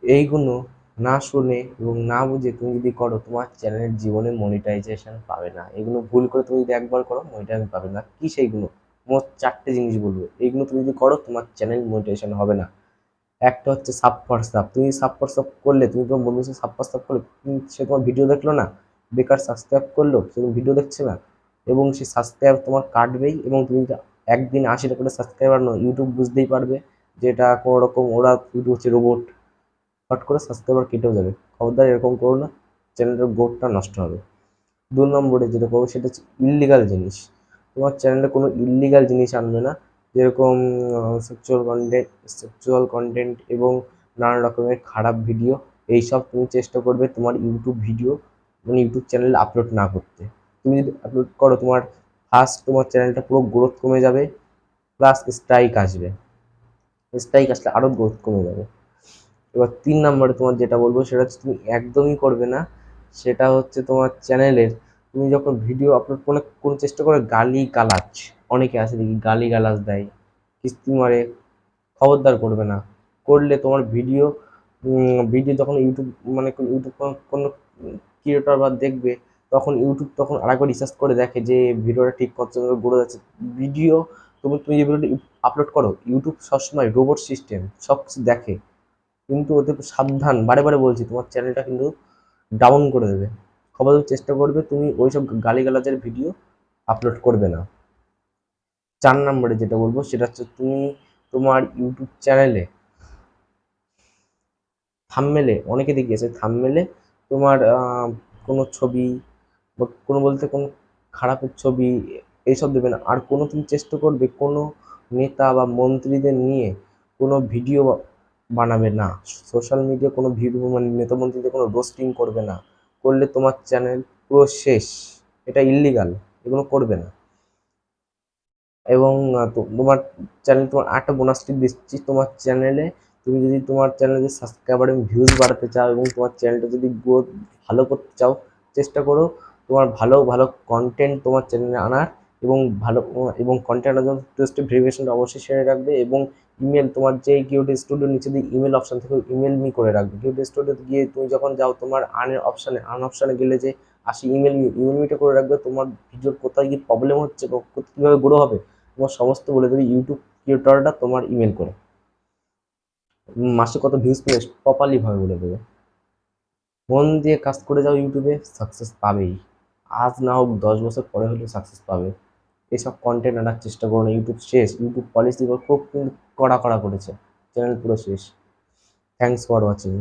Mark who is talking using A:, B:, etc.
A: এইগুলো না শুনে এবং না বুঝে তুমি যদি করো, তোমার চ্যানেলের জীবনে মনিটাইজেশন পাবে না। এগুলো ভুল করে তুমি যদি একবার করো, মনিটাইজেশন পাবে না। কি সেইগুলো? মোট 4টে জিনিস বলবো, এইগুলো তুমি যদি করো তোমার চ্যানেল মনিটাইজেশন হবে না। একটা হচ্ছে সাব ফর সাব। তুমি সাব ফর সাব করলে, তুমি তোমার বন্ধুর সাথে সাব ফর সাব করলে, সে তোমার ভিডিও দেখলো না, বেকার সাবস্ক্রাইব করলো, সে তোমার ভিডিও দেখছে না, এবং সেই সাবস্ক্রাইব তোমার কাটবেই। এবং তুমি যদি একদিন 80টা করে সাবস্ক্রাইবার নয়, ইউটিউব বুঝতেই পারবে যে এটা কোনো রকম, ওরা ইউটিউব হচ্ছে রোবট, হট করে সাবস্ক্রাইবার কেটেও যাবে। খবরদার এরকম করো না, চ্যানেলের গ্রোথটা নষ্ট হবে। 2 নম্বরে যেটা করবো সেটা হচ্ছে ইললিগাল জিনিস। তোমার চ্যানেলে কোনো ইললিগাল জিনিস আনবে না, যেরকম সেক্সুয়াল কন্টেন্ট এবং নানা রকমের খারাপ ভিডিও। এইসব তুমি চেষ্টা করবে তোমার ইউটিউব ভিডিও, মানে ইউটিউব চ্যানেলে আপলোড না করতে। তুমি যদি আপলোড করো, তোমার ফার্স্ট তোমার চ্যানেলটা পুরো গ্রোথ কমে যাবে, প্লাস স্ট্রাইক আসবে। স্ট্রাইক আসলে আরও গ্রোথ কমে যাবে। এবার 3 নম্বরে তোমার যেটা বলবো সেটা হচ্ছে তুমি একদমই করবে না, সেটা হচ্ছে তোমার চ্যানেলের, তুমি যখন ভিডিও আপলোড করে কোনো চেষ্টা করে গালি গালাজ, অনেকে আছে দেখি গালি গালাজ দেয়, কিস্তি মারে, খবরদার করবে না। করলে তোমার ভিডিও ভিডিও যখন ইউটিউব, মানে ইউটিউব কোনো ক্রিয়েটর বা দেখবে, তখন ইউটিউব তখন আরেকবার রিসার্চ করে দেখে যে ভিডিওটা ঠিক কতভাবে গড়ে যাচ্ছে। ভিডিও, তুমি তুমি যে ভিডিওটা আপলোড করো, ইউটিউব সবসময় রোবট সিস্টেম, সব কিছু দেখে, কিন্তু ওদের সাবধান, বারে বারে বলছি, তোমার চ্যানেলটা কিন্তু ডাউন করে দেবে। খবর চেষ্টা করবে তুমি ওইসব গালিগালাজের ভিডিও আপলোড করবে না। 4 নম্বরে যেটা বলবো সেটা হচ্ছে তুমি তোমার ইউটিউব চ্যানেলে থাম্বনেলে, অনেকে দেখিয়েছে থাম্বনেলে তোমার কোনো ছবি বা কোনো বলতে কোনো খারাপের ছবি এইসব দেবে না। আর কোনো তুমি চেষ্টা করবে কোনো নেতা বা মন্ত্রীদের নিয়ে কোনো ভিডিও বানাবে না। সোশ্যাল মিডিয়া কোনো ভিডিও, মানে নেতা মন্ত্রীদের কোনো রোস্টিং করবে না। করলে তোমার চ্যানেল পুরো শেষ। এটা ইল্লিগাল, এগুলো করবে না। এবং তোমার চ্যানেল, তোমার আরেকটা বোনাস টিপ দিচ্ছি, তোমার চ্যানেলে তুমি যদি তোমার চ্যানেলে সাবস্ক্রাইবার এবং ভিউজ বাড়াতে চাও এবং তোমার চ্যানেলটা যদি গ্রোথ ভালো করতে চাও, চেষ্টা করো তোমার ভালো ভালো কন্টেন্ট তোমার চ্যানেলে আনার। এবং ভালো এবং কন্টেন্ট আনার জন্য টেস্টের ভেরিফিকেশনটা অবশ্যই সেরে রাখবে। এবং ইমেল, তোমার যে কিউটি স্টুডিওর নিচে দিয়ে ইমেল অপশন থেকে ইমেল মি করে রাখবে। কিউটি স্টুডিওতে গিয়ে তুমি যখন যাও, তোমার আন অপশানে গেলে যে আসি ইমেল মি, ইমেল মিটা করে রাখবে। তোমার ভিডিওর কোথায় কি প্রবলেম হচ্ছে বা কীভাবে গ্রো হবে, তোমার সমস্ত বলে দেবে ইউটিউব ক্রিয়েটরটা তোমার ইমেল করে। মাসে কত ভিউজ পেলে প্রপারলি ভাবে বলে দেবে। মন দিয়ে কাজ করে যাও, ইউটিউবে সাকসেস পাবেই। আজ না হোক 10 বছর পরে হলেও সাকসেস পাবে। এসব কন্টেন্ট আনার চেষ্টা করো না, ইউটিউব শেষ। ইউটিউব পলিসি খুব কিন্তু কড়া কড়া করেছে, চ্যানেল পুরো শেষ। Thanks for watching.